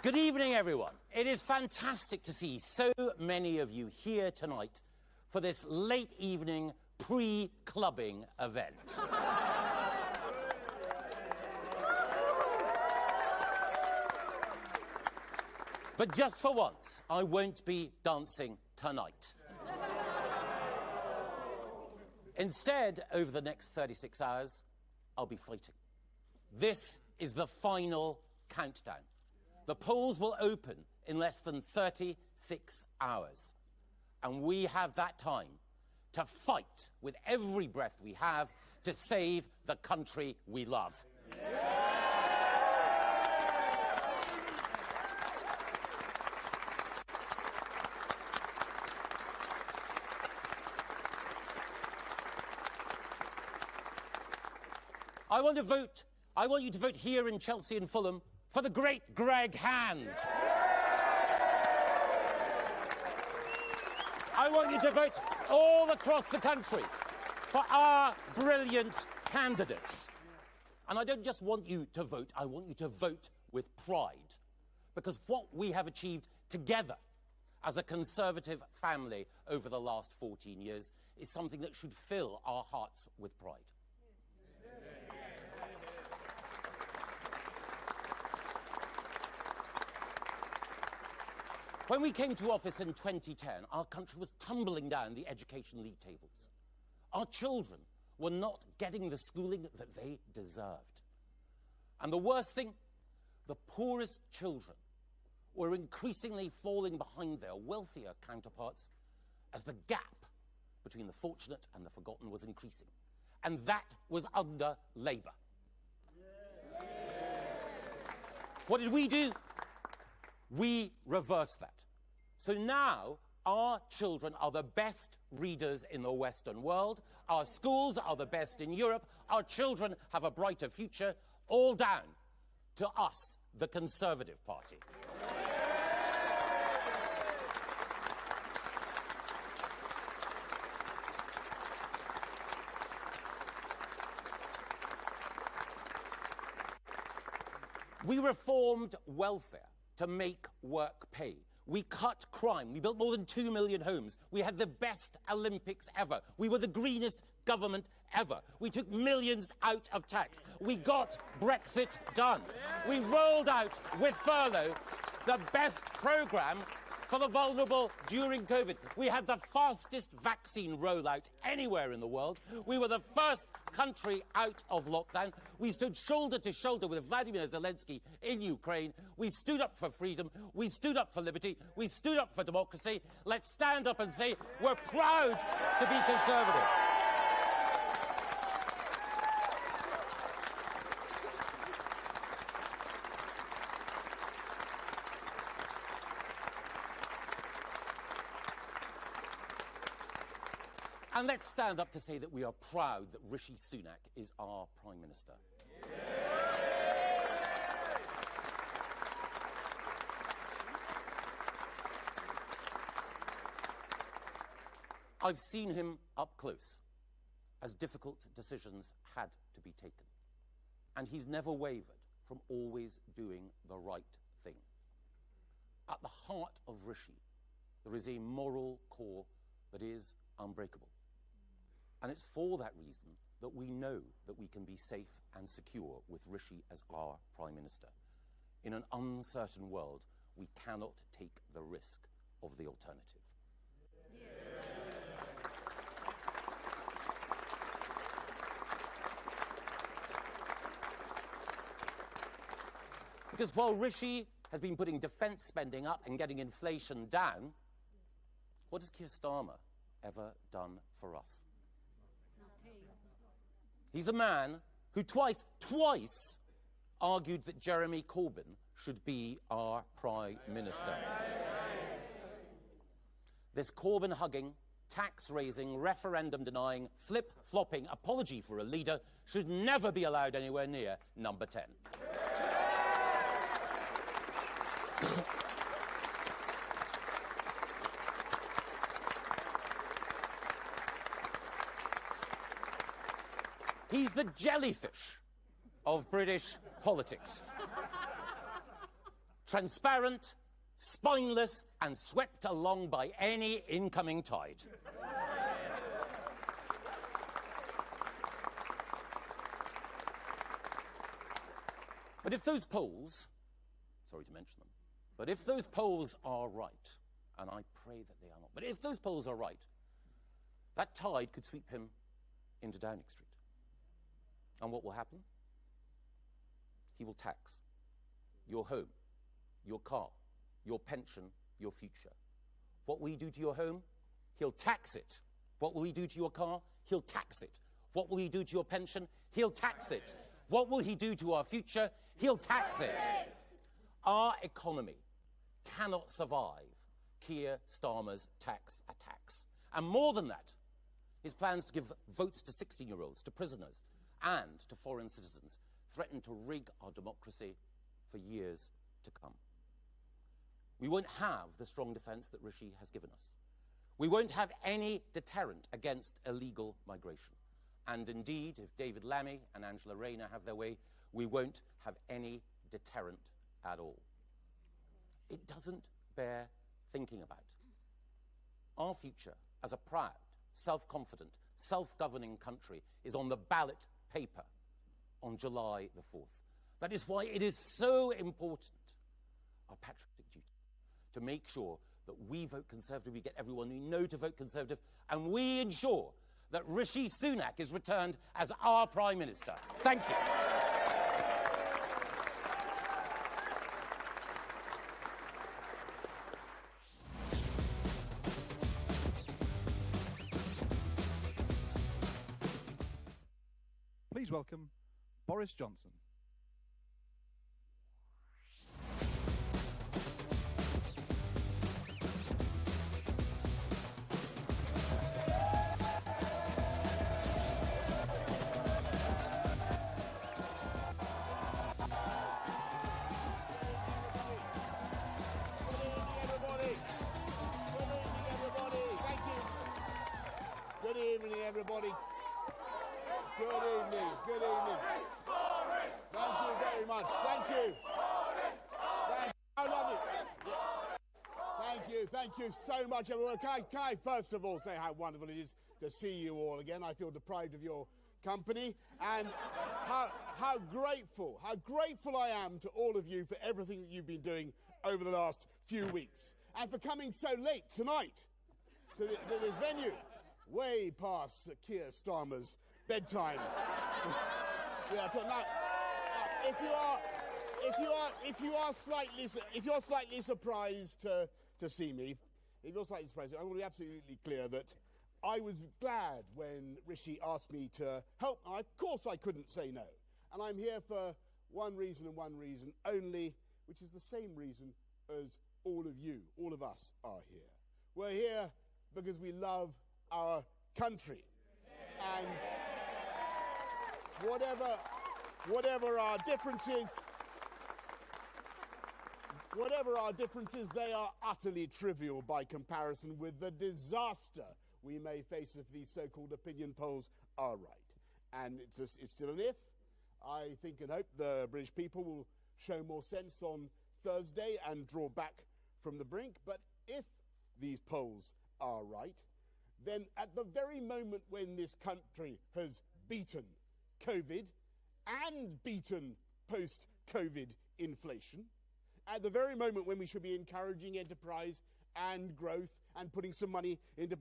Good evening, everyone. It is fantastic to see so many of you here tonight for this late evening pre-clubbing event. But just for once, I won't be dancing tonight. Instead, over the next 36 hours, I'll be fighting. This is the final countdown. The polls will open in less than 36 hours. And we have that time to fight with every breath we have to save the country we love. I want you to vote here in Chelsea and Fulham for the great Greg Hands. I want you to vote all across the country for our brilliant candidates. And I don't just want you to vote, I want you to vote with pride. Because what we have achieved together as a Conservative family over the last 14 years is something that should fill our hearts with pride. When we came to office in 2010, our country was tumbling down the education league tables. Our children were not getting the schooling that they deserved. And the worst thing, the poorest children were increasingly falling behind their wealthier counterparts as the gap between the fortunate and the forgotten was increasing. And that was under Labour. What did we do? We reversed that. So now our children are the best readers in the Western world. Our schools are the best in Europe. Our children have a brighter future, all down to us, the Conservative Party. We reformed welfare to make work pay. We cut crime. We built more than 2 million homes. We had the best Olympics ever. We were the greenest government ever. We took millions out of tax. We got Brexit done. We rolled out with furlough the best programme for the vulnerable during COVID. We had the fastest vaccine rollout anywhere in the world. We were the first country out of lockdown. We stood shoulder to shoulder with Vladimir Zelensky in Ukraine. We stood up for freedom. We stood up for liberty. We stood up for democracy. Let's stand up and say we're proud to be Conservative. And let's stand up to say that we are proud that Rishi Sunak is our Prime Minister. I've seen him up close as difficult decisions had to be taken. And he's never wavered from always doing the right thing. At the heart of Rishi, there is a moral core that is unbreakable. And it's for that reason that we know that we can be safe and secure with Rishi as our Prime Minister. In an uncertain world, we cannot take the risk of the alternative. Because while Rishi has been putting defence spending up and getting inflation down, what has Keir Starmer ever done for us? He's the man who twice argued that Jeremy Corbyn should be our Prime Minister. This Corbyn-hugging, tax-raising, referendum-denying, flip-flopping apology for a leader should never be allowed anywhere near number 10. He's the jellyfish of British politics. transparent, spineless, and swept along by any incoming tide. But if those polls, sorry to mention them, but if those polls are right, and I pray that they are not, but if those polls are right, that tide could sweep him into Downing Street. And what will happen? He will tax your home, your car, your pension, your future. What will he do to your home? He'll tax it. What will he do to your car? He'll tax it. What will he do to your pension? He'll tax it. What will he do to our future? He'll tax it. Our economy cannot survive Keir Starmer's tax attacks. And more than that, his plans to give votes to 16-year-olds, to prisoners, and to foreign citizens threaten to rig our democracy for years to come. We won't have the strong defence that Rishi has given us. We won't have any deterrent against illegal migration. And indeed, if David Lammy and Angela Rayner have their way, we won't have any deterrent at all. It doesn't bear thinking about. Our future as a proud, self-confident, self-governing country is on the ballot paper on July the 4th. That is why it is so important, our patriotic duty, to make sure that we vote Conservative, we get everyone we know to vote Conservative, and we ensure that Rishi Sunak is returned as our Prime Minister. Thank you. Please welcome Boris Johnson. Good evening, everybody. Good evening. Good evening. Thank you very much. Thank you. I love it. Thank you so much, everyone. Can I first of all say how wonderful it is to see you all again? I feel deprived of your company, and how grateful I am to all of you for everything that you've been doing over the last few weeks, and for coming so late tonight to this venue, way past Keir Starmer's bedtime. Yeah, if you are slightly surprised to see me, I want to be absolutely clear that I was glad when Rishi asked me to help. Of course, I couldn't say no, and I'm here for one reason and one reason only, which is the same reason as all of you, all of us are here. We're here because we love our country, and whatever our differences, they are utterly trivial by comparison with the disaster we may face if these so-called opinion polls are right. And it's still an if. I think and hope the British people will show more sense on Thursday and draw back from the brink. But if these polls are right, then at the very moment when this country has beaten COVID and beaten post-COVID inflation, at the very moment when we should be encouraging enterprise and growth and putting some money into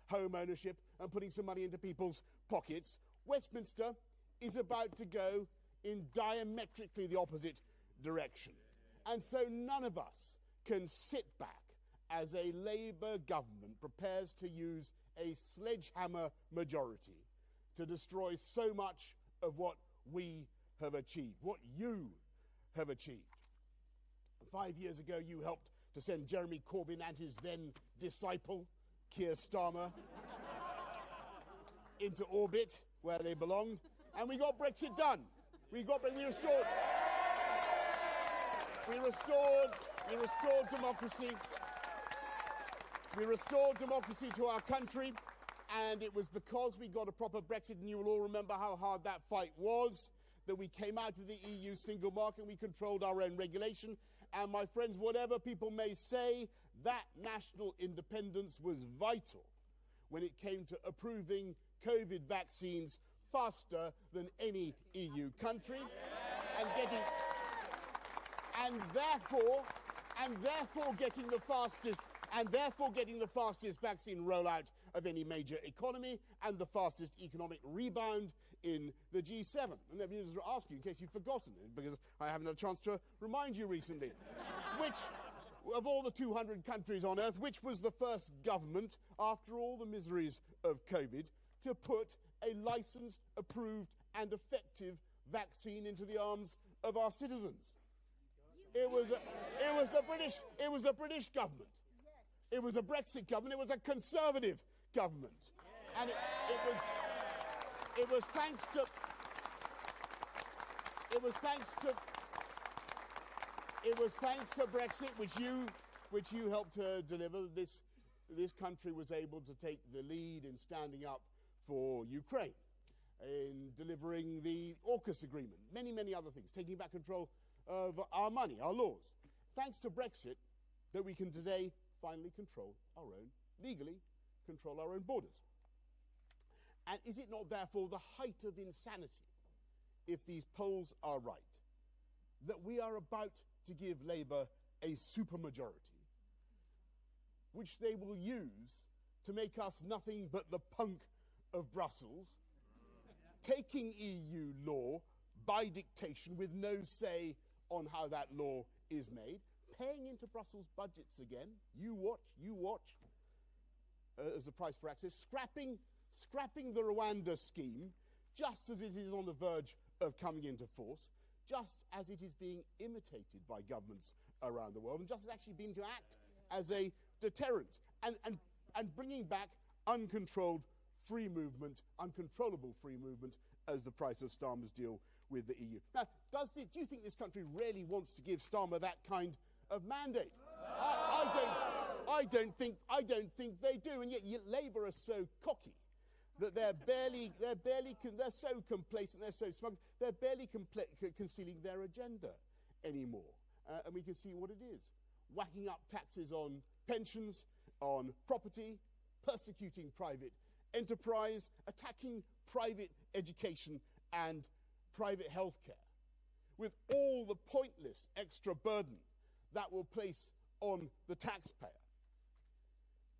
home ownership and putting some money into people's pockets, Westminster is about to go in diametrically the opposite direction. And so none of us can sit back as a Labour government prepares to use a sledgehammer majority to destroy so much of what we have achieved, what you have achieved. 5 years ago, you helped to send Jeremy Corbyn and his then disciple, Keir Starmer, into orbit where they belonged, and we got Brexit done. We restored democracy. We restored democracy to our country, and it was because we got a proper Brexit, and you will all remember how hard that fight was, that we came out of the EU single market, we controlled our own regulation, And my friends, whatever people may say, that national independence was vital when it came to approving COVID vaccines faster than any EU country, and therefore getting the fastest vaccine rollout of any major economy and the fastest economic rebound in the G7. And let me just ask you, in case you've forgotten it, because I haven't had a chance to remind you recently, which, of all the 200 countries on earth, which was the first government, after all the miseries of COVID, to put a licensed, approved and effective vaccine into the arms of our citizens? It was the British government. It was a Brexit government. It was a Conservative government, and it was thanks to Brexit, which you helped to deliver. This country was able to take the lead in standing up for Ukraine, in delivering the AUKUS agreement, many other things, taking back control of our money, our laws. Thanks to Brexit, that we can today finally legally control our own borders. And is it not therefore the height of insanity, if these polls are right, that we are about to give Labour a supermajority, which they will use to make us nothing but the punk of Brussels, taking EU law by dictation with no say on how that law is made, paying into Brussels budgets again, you watch, as the price for access, scrapping the Rwanda scheme, just as it is on the verge of coming into force, just as it is being imitated by governments around the world, and just as actually being to act as a deterrent, and bringing back uncontrollable free movement as the price of Starmer's deal with the EU. Now, do you think this country really wants to give Starmer that kind of mandate? I don't think they do, and yet Labour are so cocky that they're so complacent, they're so smug, they're barely concealing their agenda anymore. And we can see what it is: whacking up taxes on pensions, on property, persecuting private enterprise, attacking private education and private health care, with all the pointless extra burden that will place on the taxpayer.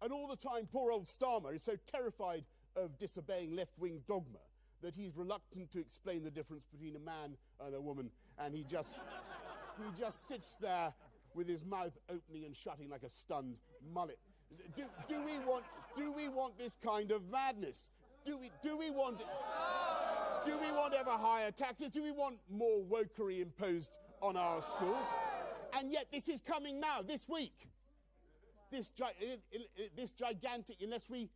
And all the time, poor old Starmer is so terrified of disobeying left-wing dogma that he's reluctant to explain the difference between a man and a woman, and he just sits there with his mouth opening and shutting like a stunned mullet. Do we want this kind of madness? Do we want ever higher taxes? Do we want more wokery imposed on our schools? And yet this is coming now, this week. This gigantic, unless we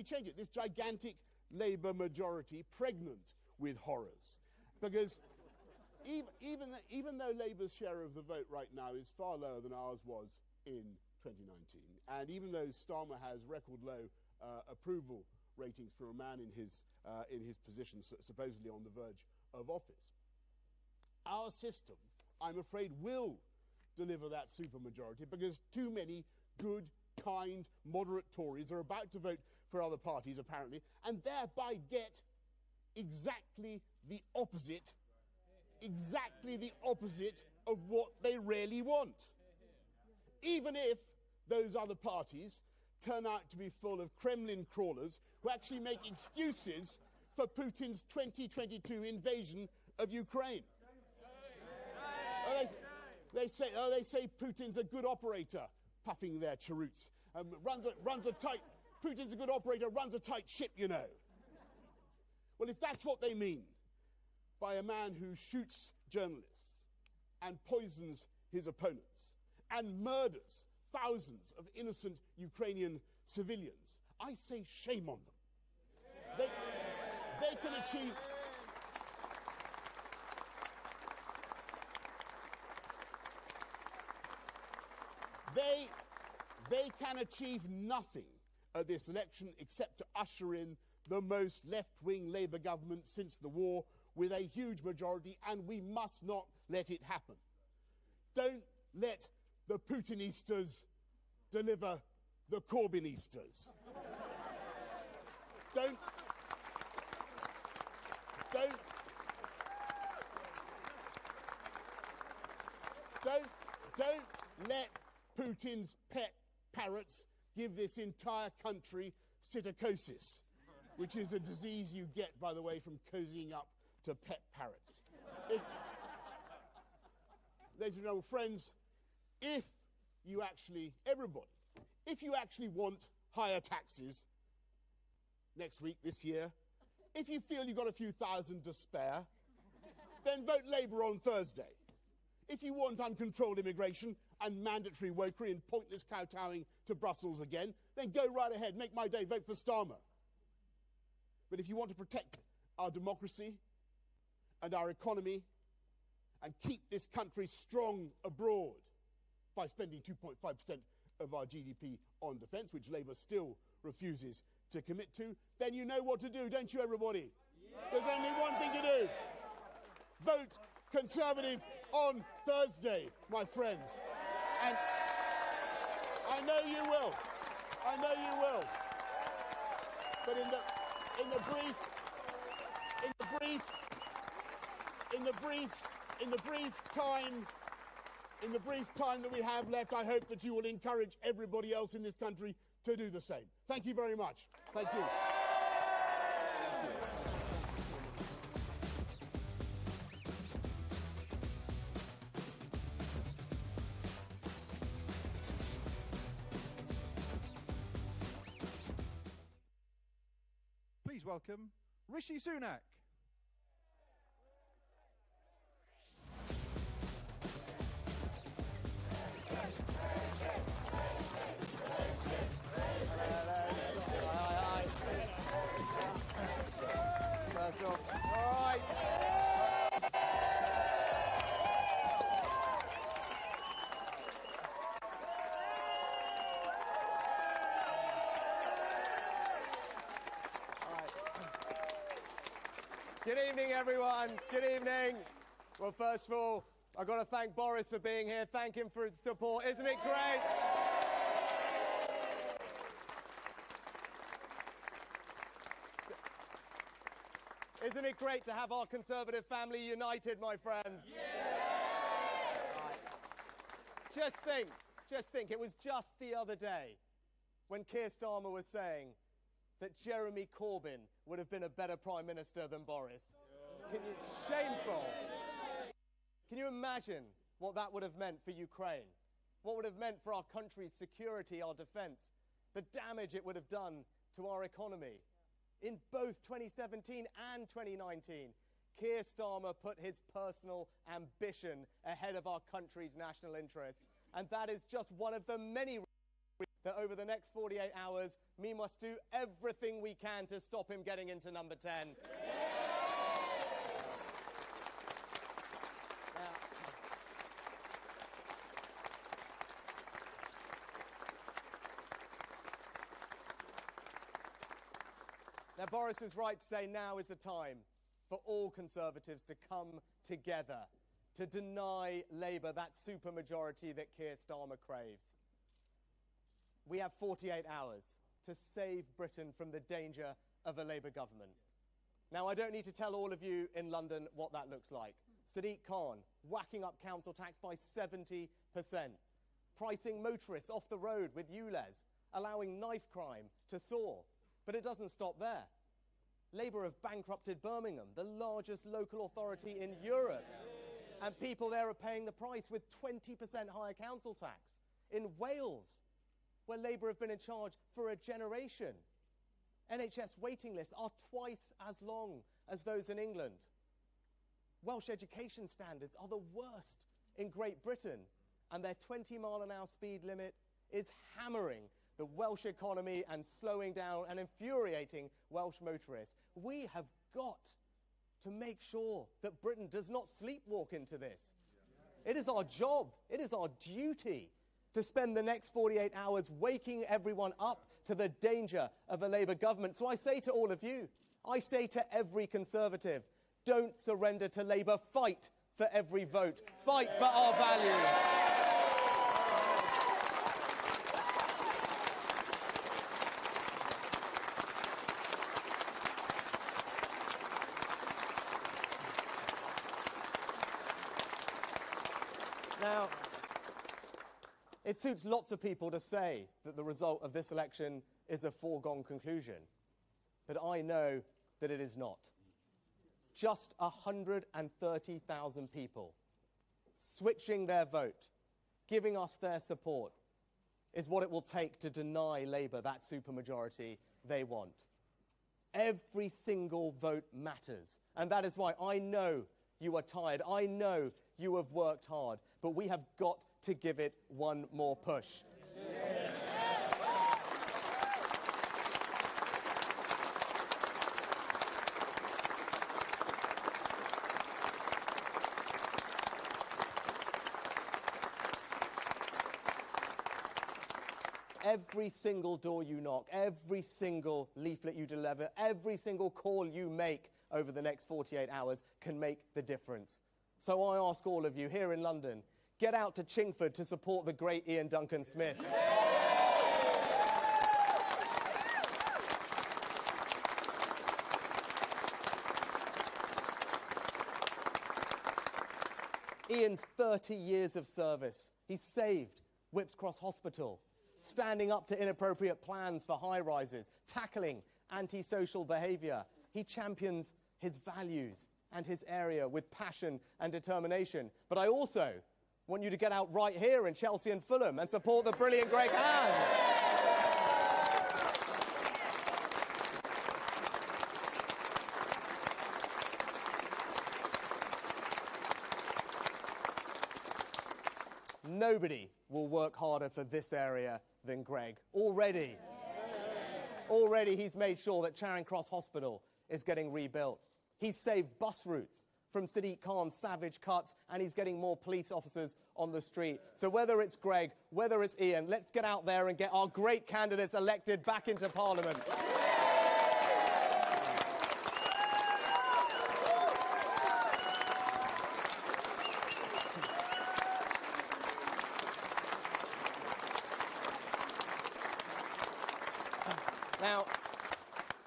change it, this gigantic Labour majority pregnant with horrors. Because even though Labour's share of the vote right now is far lower than ours was in 2019, and even though Starmer has record low approval ratings for a man in his position, supposedly on the verge of office, our system, I'm afraid, will deliver that supermajority, because too many good, kind, moderate Tories are about to vote for other parties, apparently, and thereby get exactly the opposite of what they really want. Even if those other parties turn out to be full of Kremlin crawlers who actually make excuses for Putin's 2022 invasion of Ukraine. They say Putin's a good operator, puffing their cheroots. Putin's a good operator, runs a tight ship, you know. Well, if that's what they mean by a man who shoots journalists and poisons his opponents and murders thousands of innocent Ukrainian civilians, I say shame on them. They can achieve... They can achieve nothing at this election except to usher in the most left-wing Labour government since the war, with a huge majority, and we must not let it happen. Don't let the Putinistas deliver the Corbynistas. Don't let Putin's pet parrots give this entire country psittacosis, which is a disease you get, by the way, from cozying up to pet parrots. Ladies and gentlemen, friends, if you actually want higher taxes next week, this year, if you feel you've got a few thousand to spare, then vote Labour on Thursday. If you want uncontrolled immigration and mandatory wokery and pointless kowtowing to Brussels again, then go right ahead, make my day, vote for Starmer. But if you want to protect our democracy and our economy and keep this country strong abroad by spending 2.5% of our GDP on defence, which Labour still refuses to commit to, then you know what to do, don't you, everybody? There's only one thing to do. Vote Conservative on Thursday, my friends. And I know you will. I know you will. But in the brief time that we have left, I hope that you will encourage everybody else in this country to do the same. Thank you very much. Thank you. Please welcome Rishi Sunak. Good evening, everyone. Good evening. Well, first of all, I've got to thank Boris for being here. Thank him for his support. Isn't it great? Isn't it great to have our Conservative family united, my friends? Just think, it was just the other day when Keir Starmer was saying that Jeremy Corbyn would have been a better Prime Minister than Boris. Shameful. Can you imagine what that would have meant for Ukraine? What would have meant for our country's security, our defence? The damage it would have done to our economy. In both 2017 and 2019, Keir Starmer put his personal ambition ahead of our country's national interests. And that is just one of the many reasons that over the next 48 hours, we must do everything we can to stop him getting into number 10. Now, Boris is right to say now is the time for all Conservatives to come together to deny Labour that supermajority that Keir Starmer craves. We have 48 hours to save Britain from the danger of a Labour government. Now, I don't need to tell all of you in London what that looks like. Sadiq Khan whacking up council tax by 70%, pricing motorists off the road with ULEZ, allowing knife crime to soar. But it doesn't stop there. Labour have bankrupted Birmingham, the largest local authority in Europe. And people there are paying the price with 20% higher council tax. In Wales, where Labour have been in charge for a generation, NHS waiting lists are twice as long as those in England. Welsh education standards are the worst in Great Britain, and their 20-mile-an-hour speed limit is hammering the Welsh economy and slowing down and infuriating Welsh motorists. We have got to make sure that Britain does not sleepwalk into this. It is our job, it is our duty to spend the next 48 hours waking everyone up to the danger of a Labour government. So I say to all of you, I say to every Conservative, don't surrender to Labour, fight for every vote, fight for our values. It suits lots of people to say that the result of this election is a foregone conclusion. But I know that it is not. Just 130,000 people switching their vote, giving us their support, is what it will take to deny Labour that supermajority they want. Every single vote matters. And that is why I know you are tired. I know you have worked hard. But we have got to give it one more push. Every single door you knock, every single leaflet you deliver, every single call you make over the next 48 hours can make the difference. So I ask all of you here in London, get out to Chingford to support the great Ian Duncan Smith. Ian's 30 years of service. He saved Whipps Cross Hospital, standing up to inappropriate plans for high-rises, tackling antisocial behaviour. He champions his values and his area with passion and determination. But I also want you to get out right here in Chelsea and Fulham and support the brilliant Greg Hand. Nobody will work harder for this area than Greg. Already he's made sure that Charing Cross Hospital is getting rebuilt. He's saved bus routes from Sadiq Khan's savage cuts, and he's getting more police officers on the street. So whether it's Greg, whether it's Ian, let's get out there and get our great candidates elected back into Parliament. Now,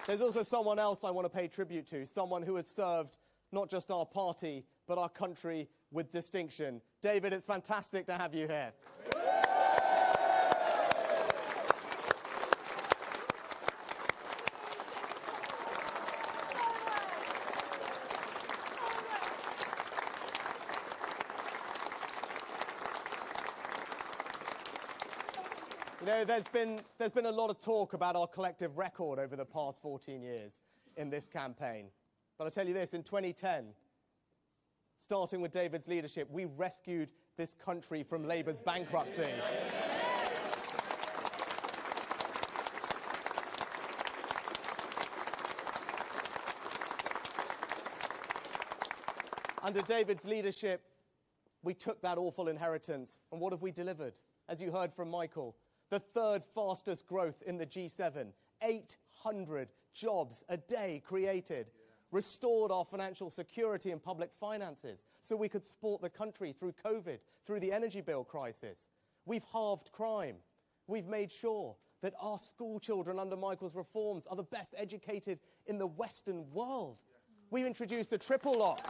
there's also someone else I want to pay tribute to, someone who has served not just our party, but our country with distinction. David, it's fantastic to have you here. You know, there's been a lot of talk about our collective record over the past 14 years in this campaign. But I'll tell you this, in 2010, starting with David's leadership, we rescued this country from Labour's bankruptcy. Under David's leadership, we took that awful inheritance, and what have we delivered? As you heard from Michael, the third fastest growth in the G7, 800 jobs a day created, restored our financial security and public finances so we could support the country through COVID, through the energy bill crisis. We've halved crime. We've made sure that our school children under Michael's reforms are the best educated in the Western world. We've introduced the triple lock.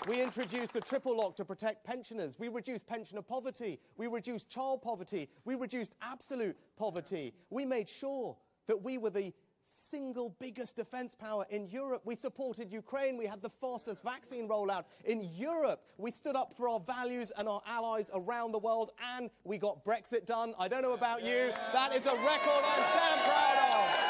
We introduced the triple lock to protect pensioners. We reduced pensioner poverty. We reduced child poverty. We reduced absolute poverty. We made sure that we were the single biggest defense power in Europe. We supported Ukraine. We had the fastest vaccine rollout in Europe. We stood up for our values and our allies around the world, and we got Brexit done. I don't know about you. That is a record I'm damn proud of.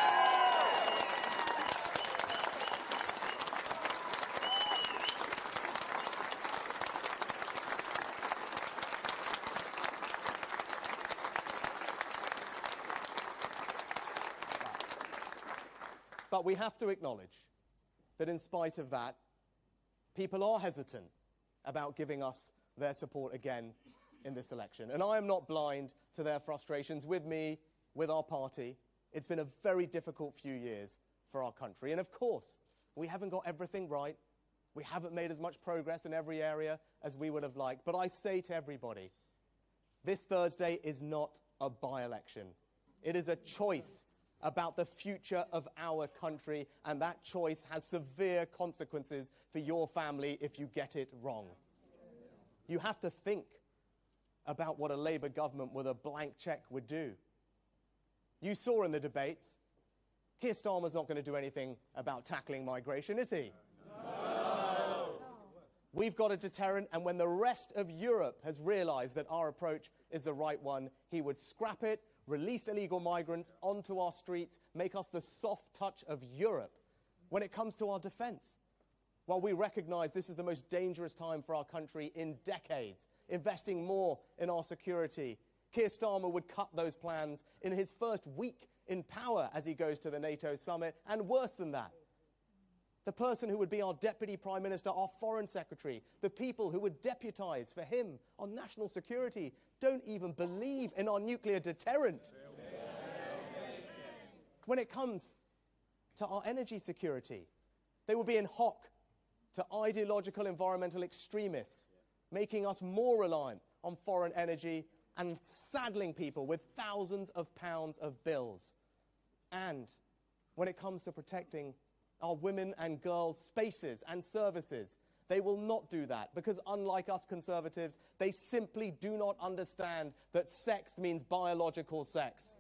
But we have to acknowledge that in spite of that, people are hesitant about giving us their support again in this election. And I am not blind to their frustrations with me, with our party. It's been a very difficult few years for our country. And of course, we haven't got everything right. We haven't made as much progress in every area as we would have liked. But I say to everybody, this Thursday is not a by-election. It is a choice about the future of our country, and that choice has severe consequences for your family if you get it wrong. You have to think about what a Labour government with a blank cheque would do. You saw in the debates, Keir Starmer's not going to do anything about tackling migration, is he? No. We've got a deterrent, and when the rest of Europe has realised that our approach is the right one, he would scrap it, release illegal migrants onto our streets, make us the soft touch of Europe when it comes to our defence. While we recognise this is the most dangerous time for our country in decades, investing more in our security, Keir Starmer would cut those plans in his first week in power as he goes to the NATO summit, and worse than that. The person who would be our Deputy Prime Minister, our Foreign Secretary, the people who would deputise for him on national security, don't even believe in our nuclear deterrent. When it comes to our energy security, they would be in hock to ideological environmental extremists, making us more reliant on foreign energy and saddling people with thousands of pounds of bills. And when it comes to protecting our women and girls' spaces and services, they will not do that because, unlike us Conservatives, they simply do not understand that sex means biological sex.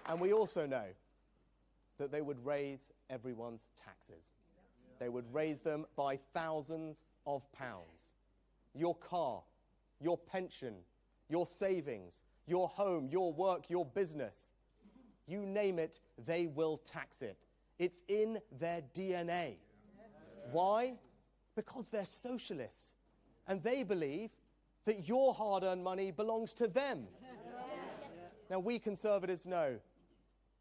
And we also know that they would raise everyone's taxes. They would raise them by thousands of pounds. Your car, your pension, your savings, your home, your work, your business. You name it, they will tax it. It's in their DNA. Why? Because they're socialists. And they believe that your hard-earned money belongs to them. Now, we Conservatives know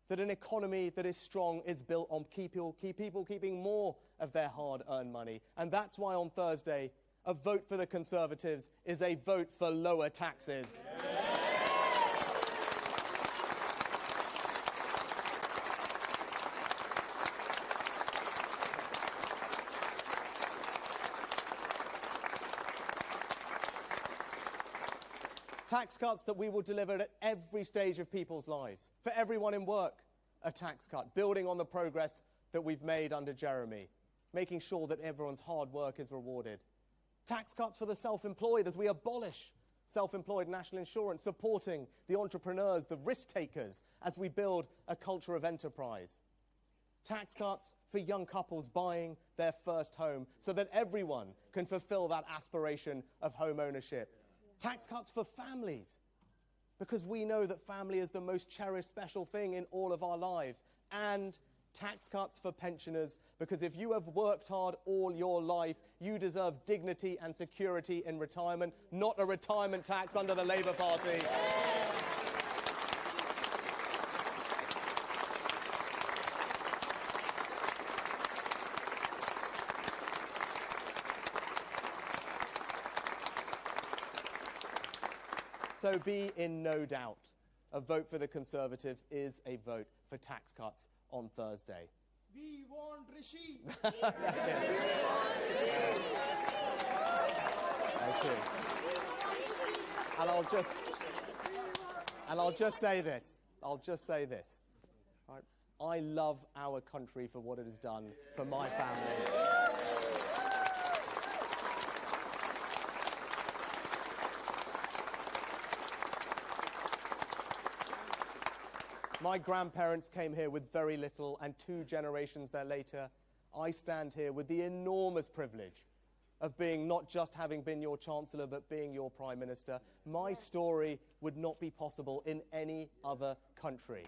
that an economy that is strong is built on people keeping more of their hard-earned money. And that's why on Thursday, a vote for the Conservatives is a vote for lower taxes. Tax cuts that we will deliver at every stage of people's lives. For everyone in work, a tax cut, building on the progress that we've made under Jeremy, making sure that everyone's hard work is rewarded. Tax cuts for the self-employed as we abolish self-employed national insurance, supporting the entrepreneurs, the risk-takers, as we build a culture of enterprise. Tax cuts for young couples buying their first home so that everyone can fulfill that aspiration of home ownership. Tax cuts for families, because we know that family is the most cherished special thing in all of our lives. And tax cuts for pensioners, because if you have worked hard all your life, you deserve dignity and security in retirement, not a retirement tax under the Labour Party. So be in no doubt, a vote for the Conservatives is a vote for tax cuts on Thursday. We want Rishi. Thank you. And I'll just say this. Right? I love our country for what it has done for my family. My grandparents came here with very little, and 2 generations there later, I stand here with the enormous privilege of being not just having been your Chancellor, but being your Prime Minister. My story would not be possible in any other country.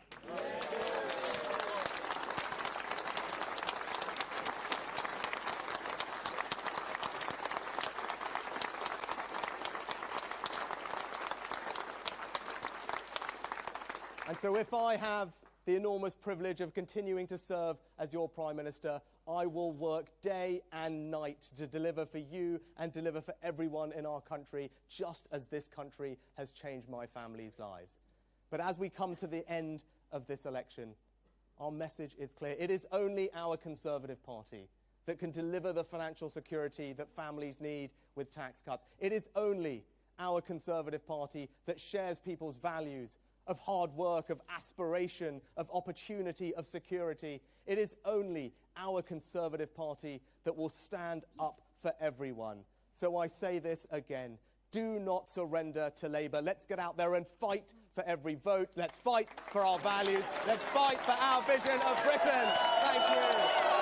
And so if I have the enormous privilege of continuing to serve as your Prime Minister, I will work day and night to deliver for you and deliver for everyone in our country, just as this country has changed my family's lives. But as we come to the end of this election, our message is clear. It is only our Conservative Party that can deliver the financial security that families need with tax cuts. It is only our Conservative Party that shares people's values of hard work, of aspiration, of opportunity, of security. It is only our Conservative Party that will stand up for everyone. So I say this again. Do not surrender to Labour. Let's get out there and fight for every vote. Let's fight for our values. Let's fight for our vision of Britain. Thank you.